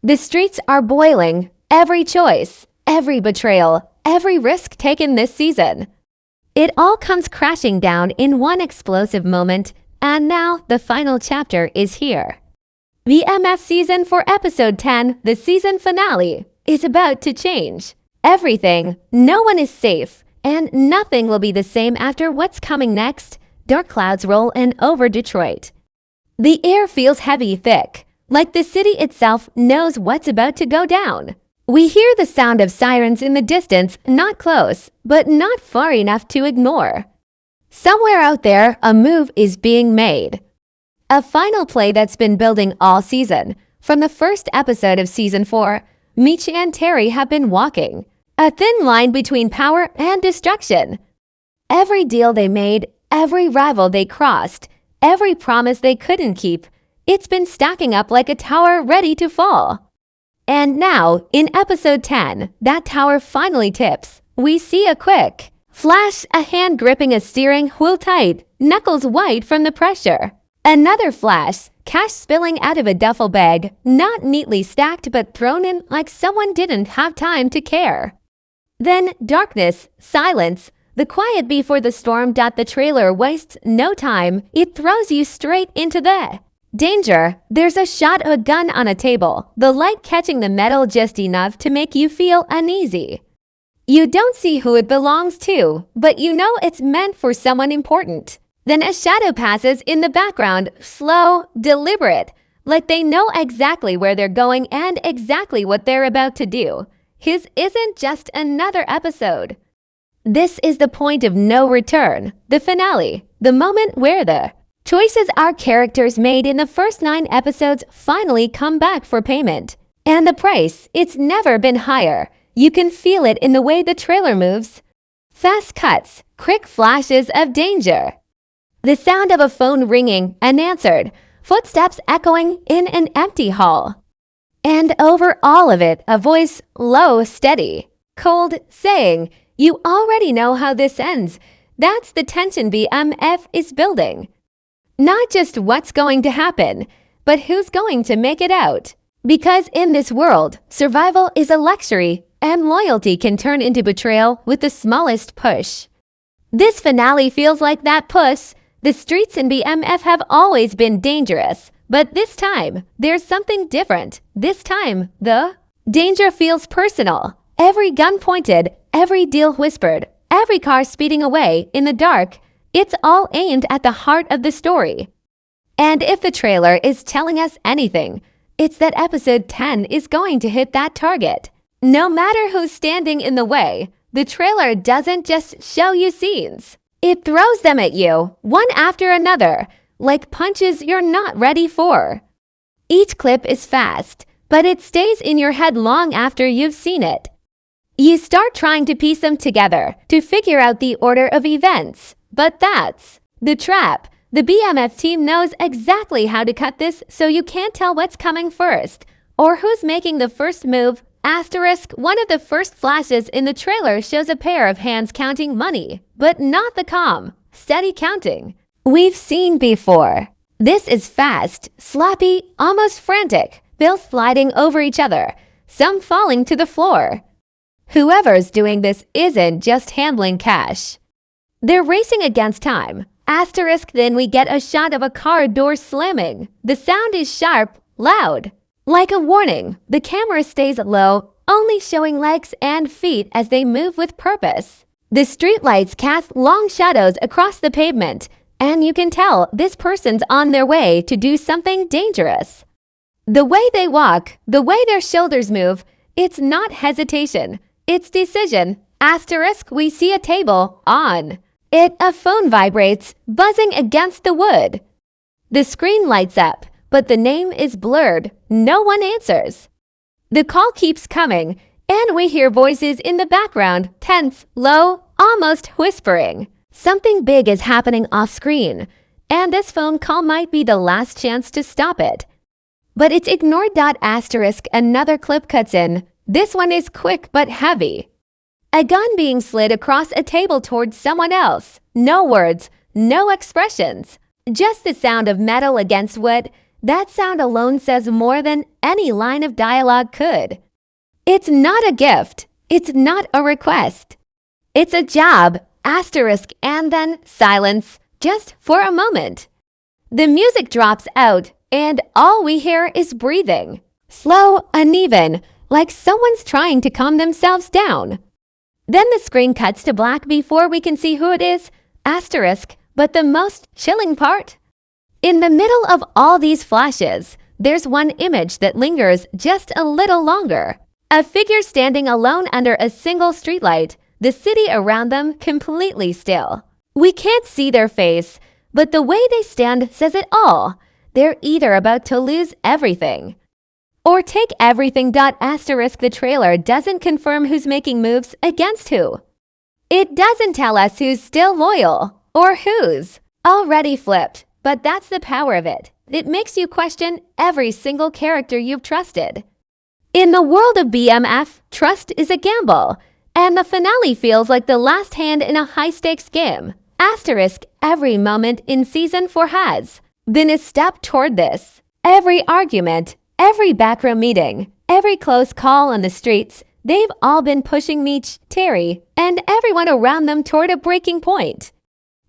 The streets are boiling. Every choice, every betrayal, every risk taken this season. It all comes crashing down in one explosive moment, and now the final chapter is here. BMF Season 4 Episode 10, the season finale, is about to change. Everything, no one is safe, and nothing will be the same after what's coming next. Dark clouds roll in over Detroit. The air feels heavy, thick, like the city itself knows what's about to go down. We hear the sound of sirens in the distance, not close, but not far enough to ignore. Somewhere out there, a move is being made. A final play that's been building all season. From the first episode of Season 4, Michi and Terry have been walking a thin line between power and destruction. Every deal they made, every rival they crossed, every promise they couldn't keep, it's been stacking up like a tower ready to fall. And now, in episode 10, that tower finally tips. We see a quick flash, a hand gripping a steering wheel tight, knuckles white from the pressure. Another flash, cash spilling out of a duffel bag, not neatly stacked but thrown in like someone didn't have time to care. Then darkness, silence, the quiet before the storm. The trailer wastes no time. It throws you straight into the danger. There's a shot of a gun on a table, the light catching the metal just enough to make you feel uneasy. You don't see who it belongs to, but you know it's meant for someone important. Then a shadow passes in the background, slow, deliberate, like they know exactly where they're going and exactly what they're about to do. His isn't just another episode. This is the point of no return, the finale, the moment where the choices our characters made in the first 9 episodes finally come back for payment. And the price, it's never been higher. You can feel it in the way the trailer moves. Fast cuts, quick flashes of danger. The sound of a phone ringing, unanswered, footsteps echoing in an empty hall. And over all of it, a voice, low, steady, cold, saying, "You already know how this ends." That's the tension BMF is building. Not just what's going to happen, but who's going to make it out. Because in this world, survival is a luxury, and loyalty can turn into betrayal with the smallest push. This finale feels like that push. The streets in BMF have always been dangerous, but this time, there's something different. This time, the danger feels personal. Every gun pointed, every deal whispered, every car speeding away in the dark, it's all aimed at the heart of the story. And if the trailer is telling us anything, it's that episode 10 is going to hit that target. No matter who's standing in the way, the trailer doesn't just show you scenes. It throws them at you, one after another, like punches you're not ready for. Each clip is fast, but it stays in your head long after you've seen it. You start trying to piece them together, to figure out the order of events. But that's the trap. The BMF team knows exactly how to cut this so you can't tell what's coming first, or who's making the first move. Asterisk, one of the first flashes in the trailer shows a pair of hands counting money, but not the calm, steady counting we've seen before. This is fast, sloppy, almost frantic, bills sliding over each other, some falling to the floor. Whoever's doing this isn't just handling cash. They're racing against time. Asterisk, then we get a shot of a car door slamming. The sound is sharp, loud. Like a warning, the camera stays low, only showing legs and feet as they move with purpose. The streetlights cast long shadows across the pavement, and you can tell this person's on their way to do something dangerous. The way they walk, the way their shoulders move, it's not hesitation, it's decision. Asterisk, we see a table on it. A phone vibrates, buzzing against the wood. The screen lights up, but the name is blurred. No one answers. The call keeps coming, and we hear voices in the background, tense, low, almost whispering. Something big is happening off screen, and this phone call might be the last chance to stop it. But it's ignored. Asterisk, another clip cuts in. This one is quick but heavy. A gun being slid across a table towards someone else. No words, no expressions, just the sound of metal against wood. That sound alone says more than any line of dialogue could. It's not a gift. It's not a request. It's a job, asterisk, and then silence, just for a moment. The music drops out, and all we hear is breathing. Slow, uneven, like someone's trying to calm themselves down. Then the screen cuts to black before we can see who it is, asterisk, but the most chilling part? In the middle of all these flashes, there's one image that lingers just a little longer. A figure standing alone under a single streetlight, the city around them completely still. We can't see their face, but the way they stand says it all. They're either about to lose everything. Or take everything. Asterisk, the trailer doesn't confirm who's making moves against who. It doesn't tell us who's still loyal or who's already flipped, but that's the power of it. It makes you question every single character you've trusted. In the world of BMF, trust is a gamble, and the finale feels like the last hand in a high-stakes game. Asterisk, every moment in Season 4 has been a step toward this. Every argument, every backroom meeting, every close call on the streets, they've all been pushing Meech, Terry, and everyone around them toward a breaking point.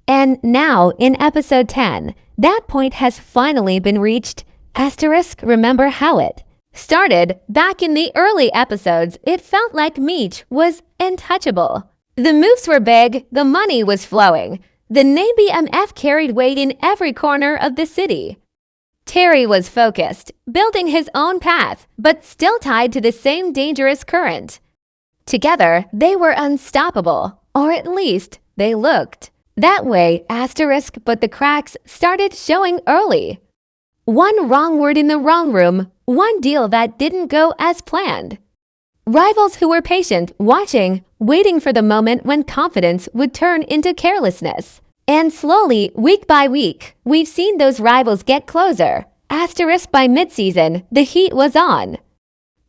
And now, in episode 10, that point has finally been reached. Asterisk, remember how it started. Back in the early episodes, it felt like Meech was untouchable. The moves were big, the money was flowing. The name BMF carried weight in every corner of the city. Terry was focused, building his own path, but still tied to the same dangerous current. Together, they were unstoppable, or at least they looked that way, asterisk, but the cracks started showing early. One wrong word in the wrong room, one deal that didn't go as planned. Rivals who were patient, watching, waiting for the moment when confidence would turn into carelessness. And slowly, week by week, we've seen those rivals get closer. Asterisk, by mid-season, the heat was on.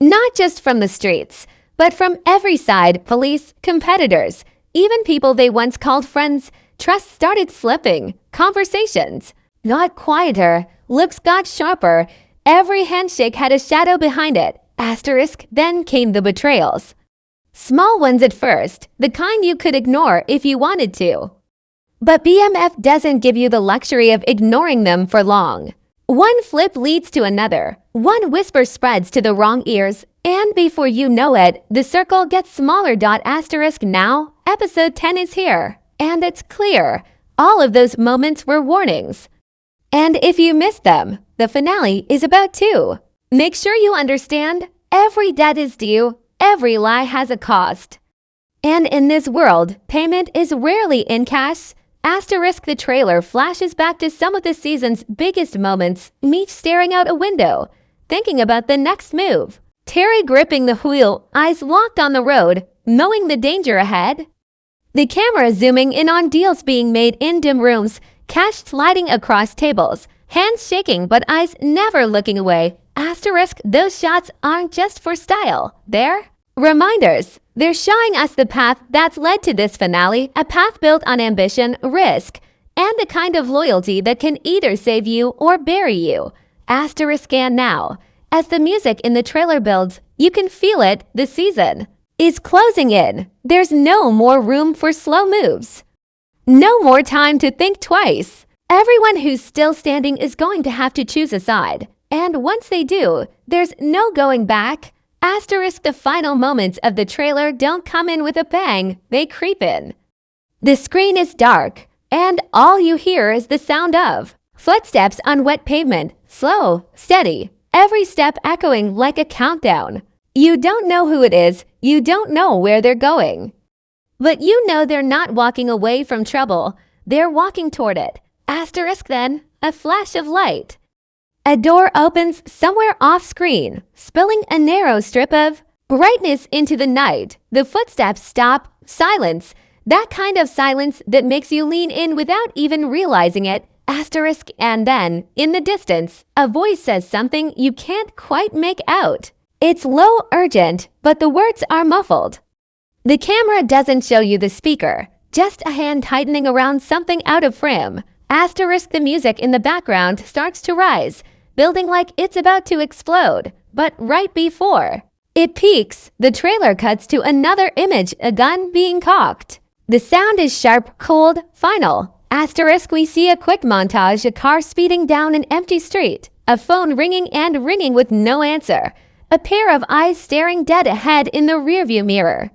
Not just from the streets, but from every side, police, competitors, even people they once called friends. Trust started slipping. Conversations got quieter, looks got sharper. Every handshake had a shadow behind it. Asterisk, then came the betrayals. Small ones at first, the kind you could ignore if you wanted to. But BMF doesn't give you the luxury of ignoring them for long. One flip leads to another. One whisper spreads to the wrong ears, and before you know it, the circle gets smaller. Asterisk, now, episode 10 is here. And it's clear, all of those moments were warnings. And if you missed them, the finale is about to. Make sure you understand, every debt is due, every lie has a cost. And in this world, payment is rarely in cash. Asterisk, the trailer flashes back to some of the season's biggest moments. Meech staring out a window, thinking about the next move. Terry gripping the wheel, eyes locked on the road, knowing the danger ahead. The camera zooming in on deals being made in dim rooms, cash sliding across tables, hands shaking but eyes never looking away. Asterisk, those shots aren't just for style. They're reminders. They're showing us the path that's led to this finale, a path built on ambition, risk, and the kind of loyalty that can either save you or bury you. Asterisk, and now, as the music in the trailer builds, you can feel it, the season is closing in. There's no more room for slow moves. No more time to think twice. Everyone who's still standing is going to have to choose a side. And once they do, there's no going back. Asterisk, the final moments of the trailer don't come in with a bang, they creep in. The screen is dark, and all you hear is the sound of footsteps on wet pavement, slow, steady, every step echoing like a countdown. You don't know who it is, you don't know where they're going. But you know they're not walking away from trouble, they're walking toward it. Asterisk, then, a flash of light. A door opens somewhere off-screen, spilling a narrow strip of brightness into the night. The footsteps stop, silence. That kind of silence that makes you lean in without even realizing it. Asterisk, and then, in the distance, a voice says something you can't quite make out. It's low, urgent, but the words are muffled. The camera doesn't show you the speaker, just a hand tightening around something out of frame. Asterisk, the music in the background starts to rise. building like it's about to explode. But right before it peaks, the trailer cuts to another image, a gun being cocked. The sound is sharp, cold, final. Asterisk, we see a quick montage, a car speeding down an empty street, a phone ringing and ringing with no answer, a pair of eyes staring dead ahead in the rearview mirror.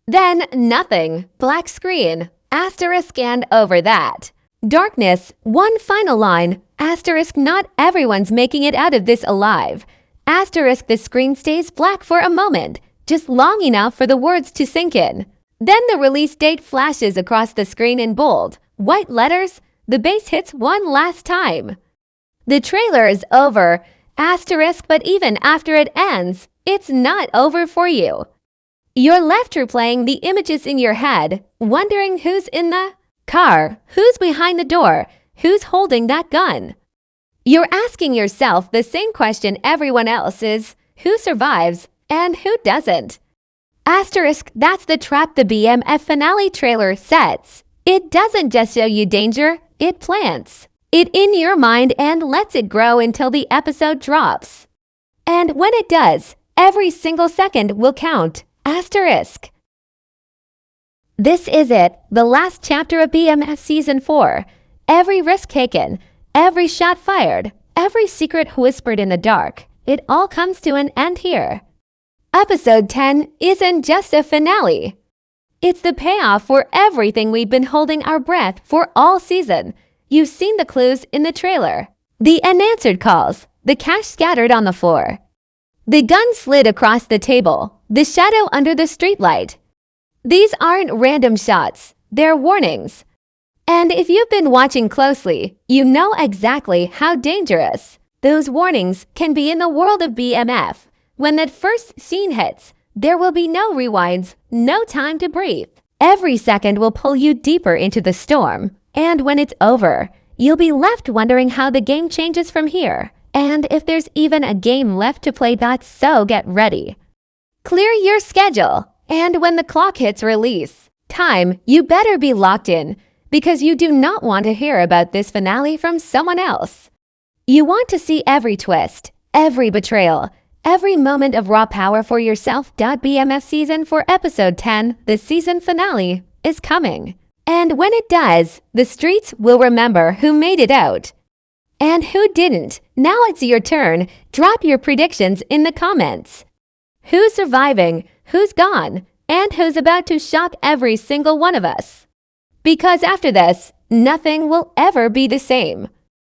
Then nothing, black screen, asterisk, and over that. Darkness, one final line, asterisk, not everyone's making it out of this alive. Asterisk, the screen stays black for a moment, just long enough for the words to sink in. Then the release date flashes across the screen in bold, white letters. The bass hits one last time. The trailer is over, asterisk, but even after it ends, it's not over for you. You're left replaying the images in your head, wondering who's in the car, who's behind the door, who's holding that gun. You're asking yourself the same question everyone else is: who survives and who doesn't? Asterisk, that's the trap the BMF finale trailer sets. It doesn't just show you danger, it plants it in your mind and lets it grow until the episode drops. And when it does, every single second will count. Asterisk. This is it, the last chapter of BMF Season 4. Every risk taken, every shot fired, every secret whispered in the dark, it all comes to an end here. Episode 10 isn't just a finale. It's the payoff for everything we've been holding our breath for all season. You've seen the clues in the trailer. The unanswered calls, the cash scattered on the floor. The gun slid across the table, the shadow under the streetlight. These aren't random shots, they're warnings. And if you've been watching closely, you know exactly how dangerous those warnings can be in the world of BMF. When that first scene hits, there will be no rewinds, no time to breathe. Every second will pull you deeper into the storm. And when it's over, you'll be left wondering how the game changes from here. And if there's even a game left to play, so get ready. Clear your schedule. And when the clock hits release time, you better be locked in, because you do not want to hear about this finale from someone else. You want to see every twist, every betrayal, every moment of raw power for yourself. BMF Season 4 Episode 10, the season finale, is coming. And when it does, the streets will remember who made it out and who didn't. Now it's your turn. Drop your predictions in the comments. Who's surviving, who's gone, and who's about to shock every single one of us? Because after this, nothing will ever be the same.